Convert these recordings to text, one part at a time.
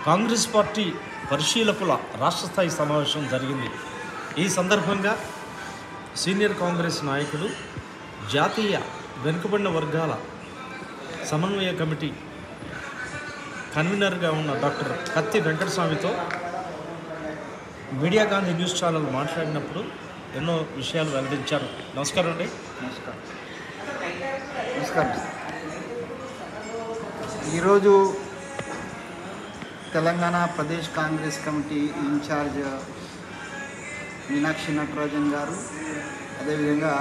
Congress party పరిశీలకుల రాష్ట్ర స్థాయి సమావేశం జరిగింది. ఈ సందర్భంగా సీనియర్ కాంగ్రెస్ నాయకులు జాతీయ వెనుకబడిన వర్గాల సమన్వయ కమిటీ కన్వీనర్గా ఉన్న డాక్టర్ కత్తి వెంకటస్వామితో మీడియా గాంధీ న్యూస్ ఛానల్ మాట్లాడినప్పుడు ఎన్నో విషయాలు వెల్లడించారు. నమస్కారం అండి. నమస్కారం. ఈరోజు తెలంగాణ ప్రదేశ్ కాంగ్రెస్ కమిటీ ఇన్ఛార్జ్ మీనాక్షి నటరాజన్ గారు, అదేవిధంగా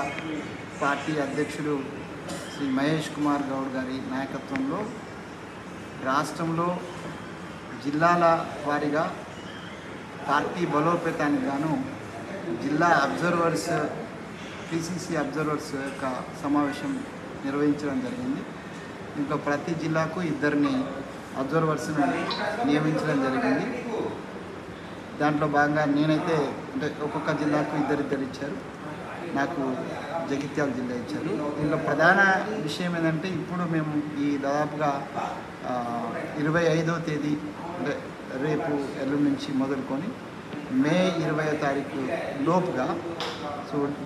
పార్టీ అధ్యక్షుడు శ్రీ మహేష్ కుమార్ గౌడ్ గారి నాయకత్వంలో రాష్ట్రంలో జిల్లాల వారీగా పార్టీ బలోపేతానికి గాను జిల్లా అబ్జర్వర్స్ పిసిసి అబ్జర్వర్స్ యొక్క సమావేశం నిర్వహించడం జరిగింది. ఇంట్లో ప్రతి జిల్లాకు ఇద్దరిని అబ్జర్వర్స్ను నియమించడం జరిగింది. దాంట్లో భాగంగా నేనైతే అంటే ఒక్కొక్క జిల్లాకు ఇద్దరిద్దరు ఇచ్చారు, నాకు జగిత్యాల జిల్లా ఇచ్చారు. దీనిలో ప్రధాన విషయం ఏంటంటే ఇప్పుడు మేము ఈ దాదాపుగా 25వ తేదీ అంటే రేపు ఎల్లుండి నుంచి మొదలుకొని మే 20వ తారీఖు లోపుగా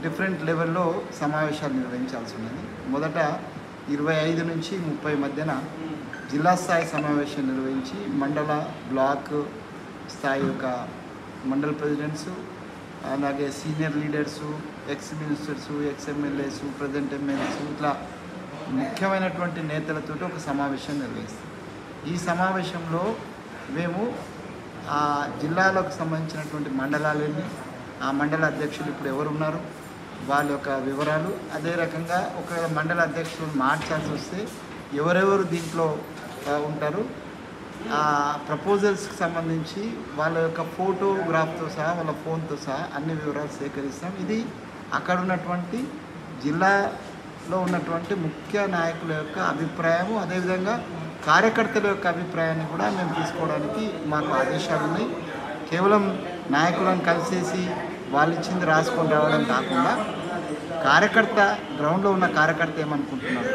డిఫరెంట్ లెవెల్లో సమావేశాలు నిర్వహించాల్సి ఉన్నది. మొదట 25 నుంచి 30 మధ్యన జిల్లా స్థాయి సమావేశం నిర్వహించి మండల బ్లాక్ స్థాయి యొక్క మండల ప్రెసిడెంట్సు, అలాగే senior leaders, ex ministers, ex MLAs, present MLAs, ఇట్లా ముఖ్యమైనటువంటి నేతలతో ఒక సమావేశం నిర్వహిస్తాం. ఈ సమావేశంలో మేము ఆ జిల్లాలకు సంబంధించినటువంటి మండలాలన్నీ, ఆ మండల అధ్యక్షులు ఇప్పుడు ఎవరు ఉన్నారు వాళ్ళ యొక్క వివరాలు, అదే రకంగా ఒక మండల అధ్యక్షులు మార్చాల్సి వస్తే ఎవరెవరు దీంట్లో ఉంటారు, ఆ ప్రపోజల్స్కి సంబంధించి వాళ్ళ యొక్క ఫోటోగ్రాఫ్తో సహా వాళ్ళ ఫోన్తో సహా అన్ని వివరాలు సేకరిస్తాం. ఇది అక్కడ ఉన్నటువంటి జిల్లాలో ఉన్నటువంటి ముఖ్య నాయకుల యొక్క అభిప్రాయము, అదేవిధంగా కార్యకర్తల యొక్క అభిప్రాయాన్ని కూడా మేము తీసుకోవడానికి మాకు ఆదేశాలు ఉన్నాయి. కేవలం నాయకులను కలిసేసి వాళ్ళు ఇచ్చింది రాసుకొని రావడం కాకుండా కార్యకర్త గ్రౌండ్లో ఉన్న కార్యకర్త ఏమనుకుంటున్నారు,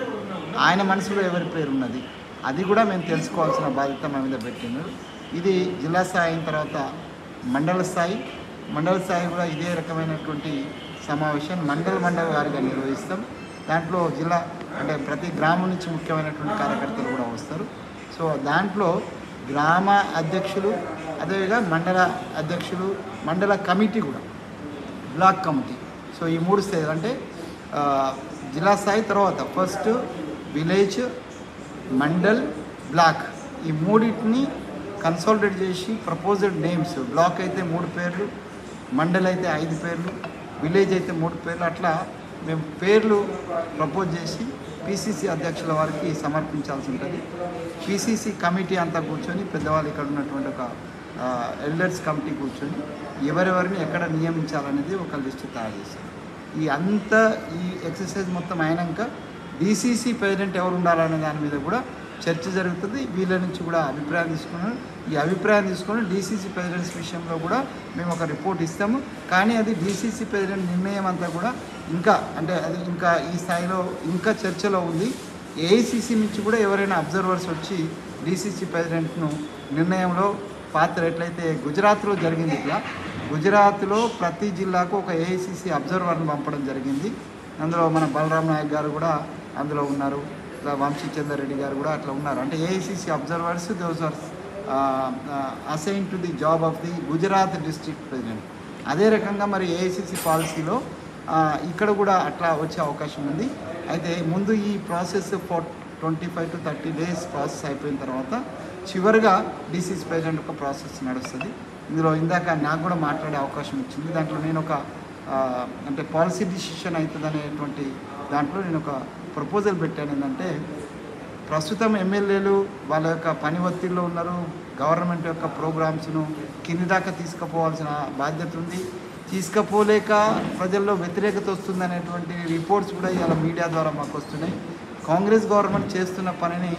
ఆయన మనసులో ఎవరి పేరు ఉన్నది, అది కూడా మేము తెలుసుకోవాల్సిన బాధ్యత మా మీద పెట్టినారు. ఇది జిల్లా స్థాయి అయిన తర్వాత మండల స్థాయి కూడా ఇదే రకమైనటువంటి సమావేశం మండల వారిగా నిర్వహిస్తాం. దాంట్లో జిల్లా అంటే ప్రతి గ్రామం నుంచి ముఖ్యమైనటువంటి కార్యకర్తలు కూడా వస్తారు. సో దాంట్లో గ్రామ అధ్యక్షులు, అదేవిధంగా మండల అధ్యక్షులు, మండల కమిటీ కూడా, బ్లాక్ కమిటీ, సో ఈ 3 స్థాయిలు అంటే జిల్లా స్థాయి తర్వాత ఫస్ట్ విలేజ్, మండల్, బ్లాక్, ఈ మూడింటిని కన్సాలిడేట్ చేసి ప్రపోజ్డ్ నేమ్స్, బ్లాక్ అయితే 3 పేర్లు, మండల్ అయితే 5 పేర్లు, విలేజ్ అయితే 3 పేర్లు, అట్లా మేము పేర్లు ప్రపోజ్ చేసి పిసిసి అధ్యక్షుల వారికి సమర్పించాల్సి ఉంటుంది. పిసిసి కమిటీ అంతా కూర్చొని పెద్దవాళ్ళు ఇక్కడ ఉన్నటువంటి ఒక ఎల్డర్స్ కమిటీ కూర్చొని ఎవరెవరిని ఎక్కడ నియమించాలనేది ఒక లిస్టు తయారు చేస్తారు. ఈ ఎక్సర్సైజ్ మొత్తం అయినాక డిసిసి ప్రెసిడెంట్ ఎవరు ఉండాలనే దాని మీద కూడా చర్చ జరుగుతుంది. వీళ్ళ నుంచి కూడా అభిప్రాయం తీసుకున్నాను. ఈ అభిప్రాయం తీసుకొని డిసిసి ప్రెసిడెంట్స్ విషయంలో కూడా మేము ఒక రిపోర్ట్ ఇస్తాము. కానీ అది డిసిసి ప్రెసిడెంట్ నిర్ణయం అంతా కూడా ఇంకా అంటే అది ఇంకా ఈ స్థాయిలో ఇంకా చర్చలో ఉంది. ఏఐసిసి నుంచి కూడా ఎవరైనా అబ్జర్వర్స్ వచ్చి డిసిసి ప్రెసిడెంట్ను నిర్ణయంలో పాత్ర ఎట్లయితే గుజరాత్లో జరిగింది, ఇట్లా గుజరాత్లో ప్రతి జిల్లాకు ఒక ఏఐసిసి అబ్జర్వర్ను పంపడం జరిగింది. అందులో మన బలరాం నాయక్ గారు కూడా అందులో ఉన్నారు, ఇట్లా వంశీచందర్ రెడ్డి గారు కూడా అట్లా ఉన్నారు. అంటే AICC observers those are assign to the job of the Gujarat district president. అదే రకంగా మరి ఏఐసిసి పాలసీలో ఇక్కడ కూడా అట్లా వచ్చే అవకాశం ఉంది. అయితే ముందు ఈ ప్రాసెస్ 25 to 30 days ప్రాసెస్ అయిపోయిన తర్వాత చివరిగా డిసిసి ప్రెసిడెంట్ ఒక ప్రాసెస్ నడుస్తుంది. ఇందులో ఇందాక నాకు కూడా మాట్లాడే అవకాశం ఇచ్చింది. దాంట్లో నేను ఒక అంటే పాలసీ డిసిషన్ అవుతుంది అనేటువంటి దాంట్లో నేను ఒక ప్రపోజల్ పెట్టాను. ఏంటంటే ప్రస్తుతం ఎమ్మెల్యేలు వాళ్ళ యొక్క పని ఒత్తిడిలో ఉన్నారు, గవర్నమెంట్ యొక్క ప్రోగ్రామ్స్ను కింది దాకా తీసుకుపోవాల్సిన బాధ్యత ఉంది, తీసుకుపోలేక ప్రజల్లో వ్యతిరేకత వస్తుంది అనేటువంటి రిపోర్ట్స్ కూడా ఇవాళ మీడియా ద్వారా మాకు వస్తున్నాయి. కాంగ్రెస్ గవర్నమెంట్ చేస్తున్న పనిని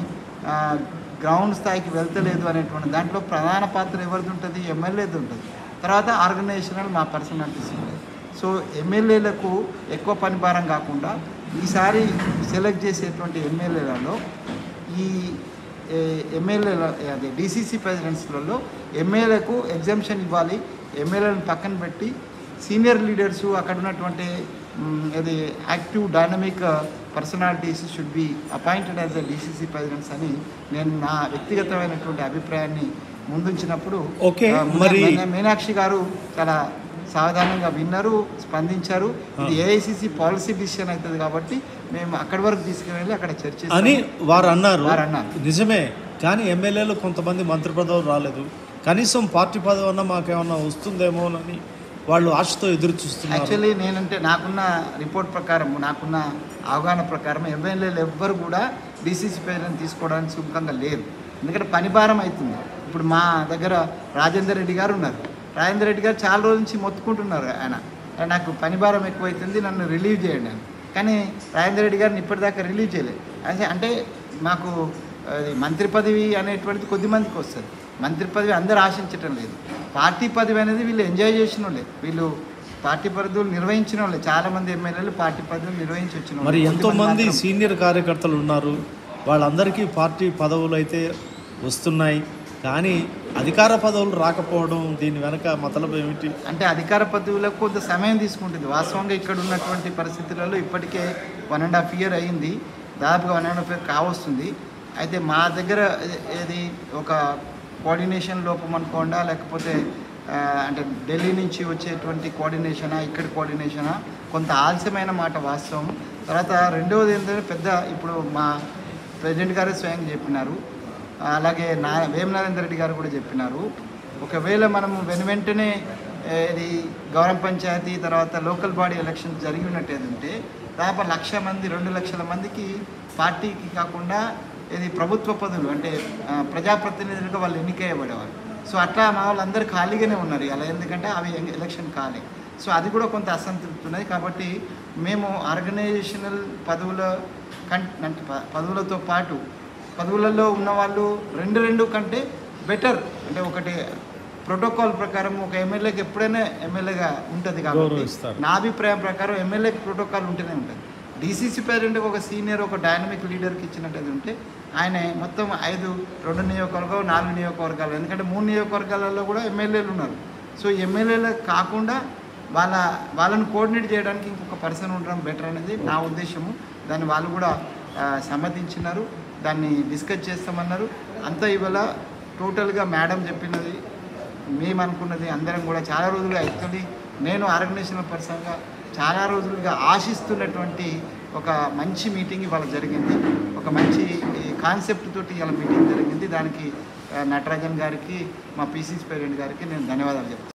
గ్రౌండ్ స్థాయికి వెళ్తలేదు అనేటువంటి దాంట్లో ప్రధాన పాత్ర ఎవరిది ఉంటుంది, ఎమ్మెల్యేది ఉంటుంది, తర్వాత ఆర్గనైజేషనల్ మా పర్సనాలిటీస్ ఉంటుంది. సో ఎమ్మెల్యేలకు ఎక్కువ పని భారం కాకుండా ఈసారి సెలెక్ట్ చేసేటువంటి ఎమ్మెల్యేలలో ఈ ఎమ్మెల్యేల అదే డీసీసీ ప్రెసిడెంట్స్లలో ఎమ్మెల్యేలకు ఎగ్జామ్షన్ ఇవ్వాలి, ఎమ్మెల్యేలను పక్కన పెట్టి సీనియర్ లీడర్సు అక్కడ ఉన్నటువంటి అది active dynamic personalities should be appointed as the DCC presidents అని నేను నా వ్యక్తిగతమైనటువంటి అభిప్రాయాన్ని ముందుంచినప్పుడు మీనాక్షి గారు చాలా సావధానంగా విన్నారు, స్పందించారు. ఇది ఏఐసిసి పాలసీ డిసిషన్ అవుతుంది కాబట్టి మేము అక్కడి వరకు తీసుకువెళ్ళి అక్కడ చర్చ అని వారు అన్నారు. నిజమే, కానీ ఎమ్మెల్యేలు కొంతమంది మంత్రి పదవులు రాలేదు, కనీసం పార్టీ పదవి అన్నా మాకేమన్నా వస్తుందేమోనని వాళ్ళు ఆశతో ఎదురు చూస్తున్నారు. యాక్చువల్లీ నేనంటే నాకున్న రిపోర్ట్ ప్రకారం, నాకున్న అవగాహన ప్రకారం ఎమ్మెల్యేలు ఎవ్వరు కూడా డీసీసీ ప్రెసిడెంట్ తీసుకోవడానికి సుముఖంగా లేరు. ఎందుకంటే పని భారం అవుతుంది. ఇప్పుడు మా దగ్గర రాజేందర్ రెడ్డి గారు ఉన్నారు. రాజేందర్ రెడ్డి గారు చాలా రోజుల నుంచి మొత్తుకుంటున్నారు, ఆయన నాకు పని భారం ఎక్కువైతుంది, నన్ను రిలీవ్ చేయండి అని. కానీ రాజేందర్ రెడ్డి గారిని ఇప్పటిదాకా రిలీవ్ చేయలేదు. అంటే మాకు మంత్రి పదవి అనేటువంటిది కొద్దిమందికి వస్తుంది. మంత్రి పదవి అందరూ ఆశించటం లేదు. పార్టీ పదవి అనేది వీళ్ళు ఎంజాయ్ చేసిన వాళ్ళే, వీళ్ళు పార్టీ పదవులు నిర్వహించిన వాళ్ళే. చాలామంది ఎమ్మెల్యేలు పార్టీ పదవులు నిర్వహించి వచ్చిన. మరి ఎంతోమంది సీనియర్ కార్యకర్తలు ఉన్నారు, వాళ్ళందరికీ పార్టీ పదవులు అయితే వస్తున్నాయి, కానీ అధికార పదవులు రాకపోవడం దీని వెనక మతలబు ఏమిటి? అంటే అధికార పదవులకు కొంత సమయం తీసుకుంటుంది. వాస్తవంగా ఇక్కడ ఉన్నటువంటి పరిస్థితులలో ఇప్పటికే 1.5 year అయ్యింది, దాదాపుగా 1.5 year కావస్తుంది. అయితే మా దగ్గర ఇది ఒక కోఆర్డినేషన్ లోపం అనుకోండా, లేకపోతే అంటే ఢిల్లీ నుంచి వచ్చేటువంటి కోఆర్డినేషనా, ఇక్కడ కోఆర్డినేషనా, కొంత ఆలస్యమైన మాట వాస్తవం. తర్వాత రెండవది ఏంటంటే ఇప్పుడు మా ప్రెసిడెంట్ గారు స్వయంగా చెప్పినారు, అలాగే వేమ నరేందర్ రెడ్డి గారు కూడా చెప్పినారు, ఒకవేళ మనము వెంటనే ఇది గౌరవ పంచాయతీ తర్వాత లోకల్ బాడీ ఎలక్షన్ జరిగినట్టేదంటే దాదాపు 1,00,000 మంది 2 లక్షల మందికి పార్టీకి కాకుండా ఇది ప్రభుత్వ పదవులు అంటే ప్రజాప్రతినిధులుగా వాళ్ళు ఎన్నికయ్యబడేవారు. సో అట్లా మా వాళ్ళందరూ ఖాళీగానే ఉన్నారు అలా, ఎందుకంటే అవి ఎలక్షన్ కాలే. సో అది కూడా కొంత అసంతృప్తి ఉన్నది. కాబట్టి మేము ఆర్గనైజేషనల్ పదవులతో పాటు పదవులలో ఉన్నవాళ్ళు రెండు కంటే బెటర్, అంటే ఒకటి ప్రోటోకాల్ ప్రకారం ఒక ఎమ్మెల్యేకి ఎప్పుడైనా ఎమ్మెల్యేగా ఉంటుంది కాబట్టి నా అభిప్రాయం ప్రకారం ఎమ్మెల్యేకి ప్రోటోకాల్ ఉంటూనే ఉంటుంది. డీసీసీ ప్రెసిడెంట్కి ఒక సీనియర్ ఒక డైనమిక్ లీడర్కి ఇచ్చినట్టు ఉంటే ఆయన మొత్తం 2 నియోజకవర్గాలు 4 నియోజకవర్గాలు, ఎందుకంటే 3 నియోజకవర్గాలలో కూడా ఎమ్మెల్యేలు ఉన్నారు. సో ఎమ్మెల్యేలు కాకుండా వాళ్ళని కోఆర్డినేట్ చేయడానికి ఇంకొక పర్సన్ ఉండడం బెటర్ అనేది నా ఉద్దేశము. దాన్ని వాళ్ళు కూడా సమ్మతించినారు, దాన్ని డిస్కస్ చేస్తామన్నారు. అంతా ఇవాళ టోటల్గా మేడం చెప్పినది, మేము అనుకున్నది అందరం కూడా చాలా రోజులుగా యాక్చువల్లీ నేను ఆర్గనైజేషనల్ పర్సన్గా చాలా రోజులుగా ఆశిస్తున్నటువంటి ఒక మంచి మీటింగ్ ఇవాళ జరిగింది. ఒక మంచి కాన్సెప్ట్ తోటి ఇవాళ మీటింగ్ జరిగింది. దానికి నటరాజన్ గారికి, మా పీసీసీ ప్రెసిడెంట్ గారికి నేను ధన్యవాదాలు చెప్తాను.